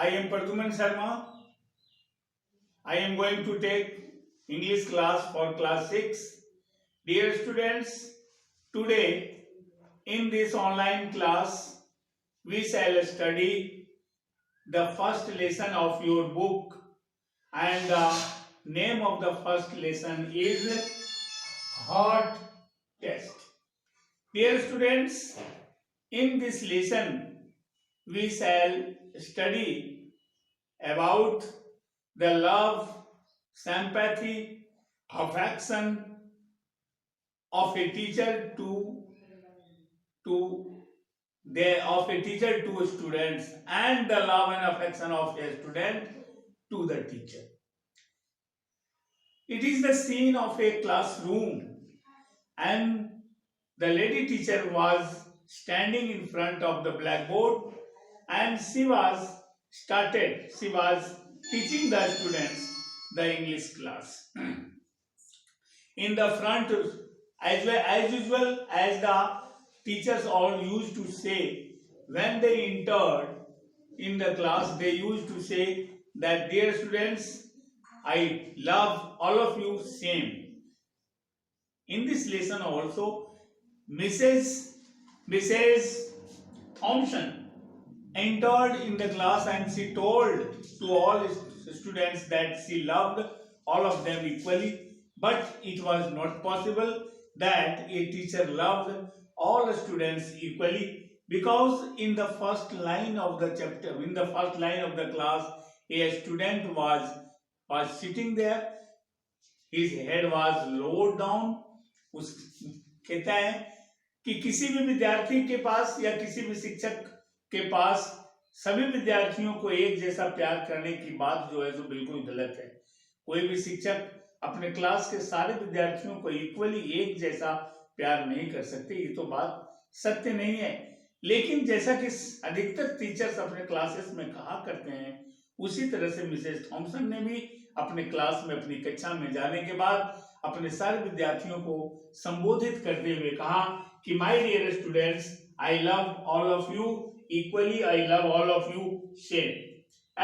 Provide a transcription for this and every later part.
I am Pradyuman Sharma. I am going to take English class for class 6. Dear students, today in this online class we shall study the first lesson of your book, and the name of the first lesson is Heart Test. Dear students, in this lesson we shall study about the love, sympathy, affection of a teacher to students, and the love and affection of a student to the teacher. It is the scene of a classroom, and the lady teacher was standing in front of the blackboard, and she was teaching the students the English class. In the front, as usual, as the teachers all used to say, when they entered in the class, they used to say that, dear students, I love all of you same. In this lesson also, Mrs. Thompson entered in the class and she told to all students that she loved all of them equally, but it was not possible that a teacher loved all students equally, because in the first line of the chapter, in the first line of the class, a student was sitting there. His head was lowered down. उस कहता है कि किसी भी विद्यार्थी के पास या किसी भी शिक्षक के पास सभी विद्यार्थियों को एक जैसा प्यार करने की बात जो है जो बिल्कुल गलत है। कोई भी शिक्षक अपने क्लास के सारे विद्यार्थियों को इक्वली एक जैसा प्यार नहीं कर सकते, ये तो बात सत्य नहीं है। लेकिन जैसा कि अधिकतर टीचर्स अपने क्लासेस में कहा करते हैं, उसी तरह से मिसेस थॉम्सन ने भी अपने क्लास में, अपनी कक्षा में जाने के बाद अपने सारे विद्यार्थियों को संबोधित करते हुए कहा कि my dear students, I love all of you equally, I love all of you same.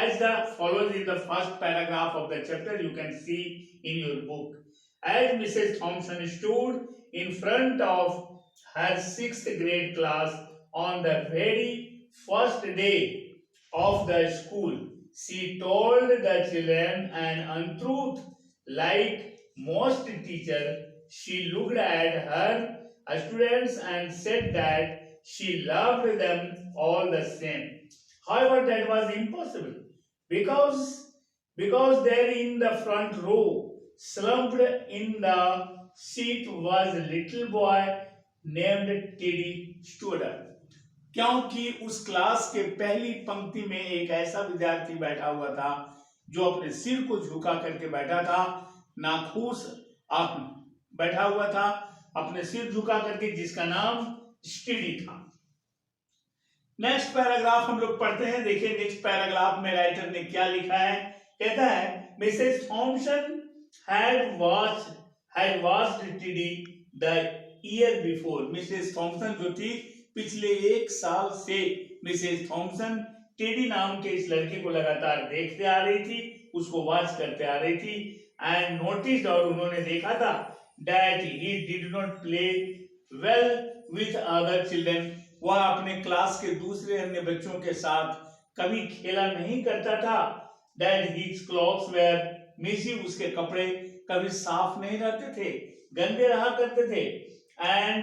As the follows in the first paragraph of the chapter, you can see in your book. As Mrs. Thompson stood in front of her 6th grade class on the very first day of the school, she told the children an untruth. Like most teachers, she looked at her students and said that she loved them all the same. However, that was impossible because there in the front row, slumped in the seat, was a little boy named Teddy Stoddard. क्योंकि उस class के पहली पंक्ति में एक ऐसा विद्यार्थी बैठा हुआ था जो अपने सिर को झुका करके बैठा था, नाखुश बैठा हुआ था, अपने सिर झुका करके, जिसका नाम स्टडी था। नेक्स्ट पैराग्राफ हम लोग पढ़ते हैं। देखिए नेक्स्ट पैराग्राफ में राइटर ने क्या लिखा है। कहता है, Mrs Thompson had watched Teddy the year before. Mrs Thompson जो थी पिछले 1 साल से मिसेस थॉम्सन टेडी नाम के इस लड़के को लगातार देखते आ रही थी, उसको वॉच करते आ रही थी। एंड नोटिस्ड, और उन्होंने देखा था, that he did not play well with other children. वह अपने क्लास के दूसरे अन्य बच्चों के साथ कभी खेला नहीं करता था। That his clothes were messy, उसके कपड़े कभी साफ नहीं रहते थे, गंदे रहा करते थे। And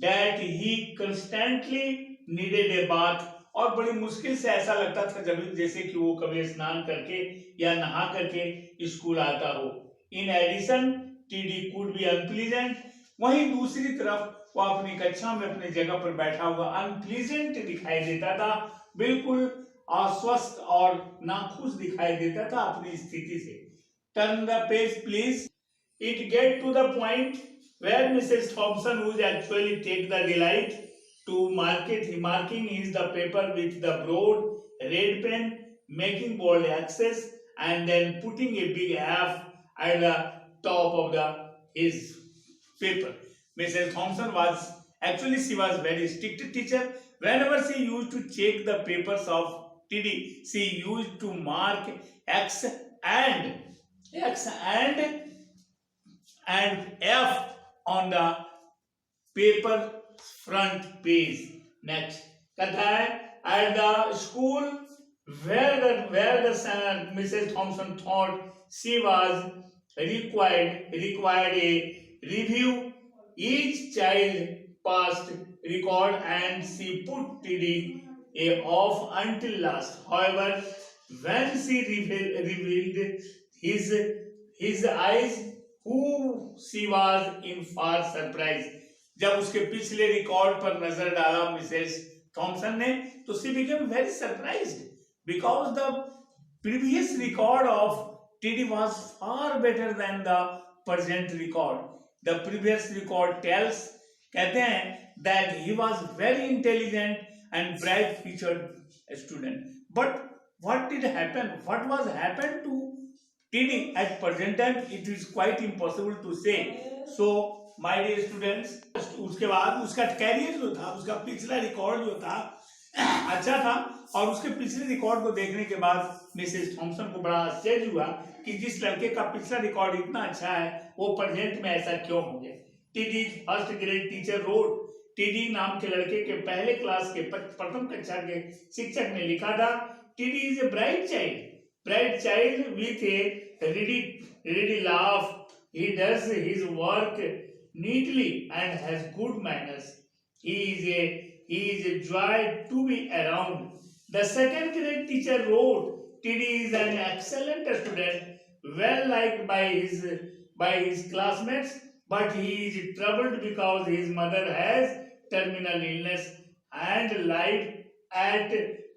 that he constantly needed a bath, और बड़ी मुश्किल से ऐसा लगता था जब जैसे कि वो कभी स्नान करके या नहा करके स्कूल आता हो। In addition, teddy could be unpleasant. वहीं दूसरी तरफ वो अपनी कक्षा में अपनी जगह पर बैठा हुआ अनप्लीजेंट दिखाई देता था, बिल्कुल अस्वस्थ और नाखुश दिखाई देता था अपनी स्थिति से। Turn the page please. It get to the point where Mrs Thompson would actually take the delight to marking is the paper with the broad red pen, making bold X's, and then putting a big F at the top of his paper. Mrs. Thompson she was very strict teacher. Whenever she used to check the papers of TD, she used to mark X and F on the paper front page. Next, कहता है at the school where the Mrs. Thompson thought she was required a review. Each child passed record and she put TD off until last. However, when she revealed his eyes, who she was in far surprise. जब उसके पिछले record पर नजर डाला Mrs Thompson ने, तो she became very surprised because the previous record of TD was far better than the present record. The previous record tells, कहते हैं, that he was very intelligent and bright featured student. But what did happen? What was happened to TD at present time? It is quite impossible to say. So my dear students, उसके बाद उसका career जो था, उसका पिछला record जो था अच्छा था, और उसके पिछले रिकॉर्ड को देखने के बाद मिसेस थॉमसन को बड़ा आश्चर्य हुआ कि जिस लड़के का पिछला रिकॉर्ड इतना अच्छा है वो प्रेजेंट में ऐसा क्यों हो गया. TD first grade teacher road. TD नाम के लड़के के पहले क्लास के प्रथम कक्षा के शिक्षक ने लिखा था, TD is a bright child with A ready laugh. He does his work neatly and has good manners. He is a joy to be around. The second grade teacher wrote, TD is an excellent student, well liked by his classmates, but he is troubled because his mother has terminal illness and life at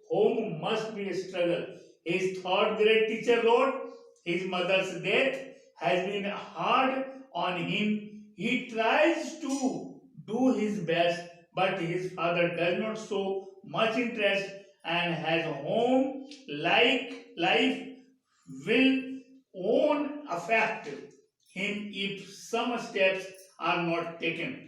home must be a struggle. His third grade teacher wrote, his mother's death has been hard on him. He tries to do his best, but his father does not show much interest and has home life will own affect him if some steps are not taken.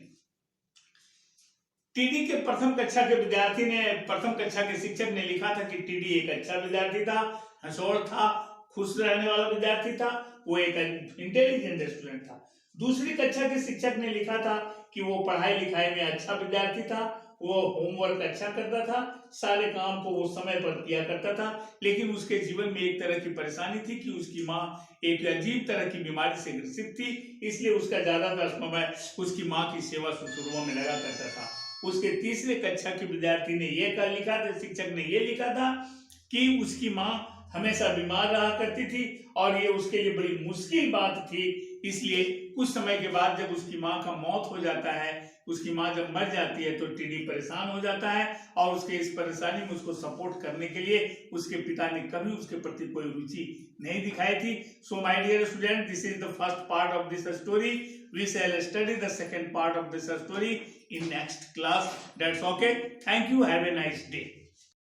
TD के प्रथम कक्षा के विद्यार्थी ने, प्रथम कक्षा के शिक्षक ने लिखा था कि टीडी एक अच्छा विद्यार्थी था, हंसौड़ था, खुश रहने वाला विद्यार्थी था, वो एक इंटेलिजेंट स्टूडेंट था. दूसरी कक्षा के शिक्षक ने लिखा था कि वो पढ़ाई लिखाई में अच्छा विद्यार्थी था, वो होमवर्क अच्छा करता था, सारे काम को वो समय पर किया करता था, लेकिन उसके जीवन में एक तरह की परेशानी थी कि उसकी माँ एक अजीब तरह की बीमारी से ग्रसित थी, इसलिए उसका ज्यादातर समय उसकी माँ की सेवा शुश्रूषा में लगा करता था. उसके तीसरे कक्षा के विद्यार्थी ने ये लिखा था, शिक्षक ने ये लिखा था कि उसकी माँ हमेशा बीमार रहा करती थी और ये उसके लिए बड़ी मुश्किल बात थी, इसलिए कुछ समय के बाद जब उसकी माँ का मौत हो जाता है, उसकी माँ जब मर जाती है, तो टीडी परेशान हो जाता है और उसके इस परेशानी में उसको सपोर्ट करने के लिए उसके पिता ने कभी उसके प्रति कोई रुचि नहीं दिखाई थी. So my dear student, this is the first part of this story. We shall study the second part of this story in next class. That's okay. Thank you. Have a nice day.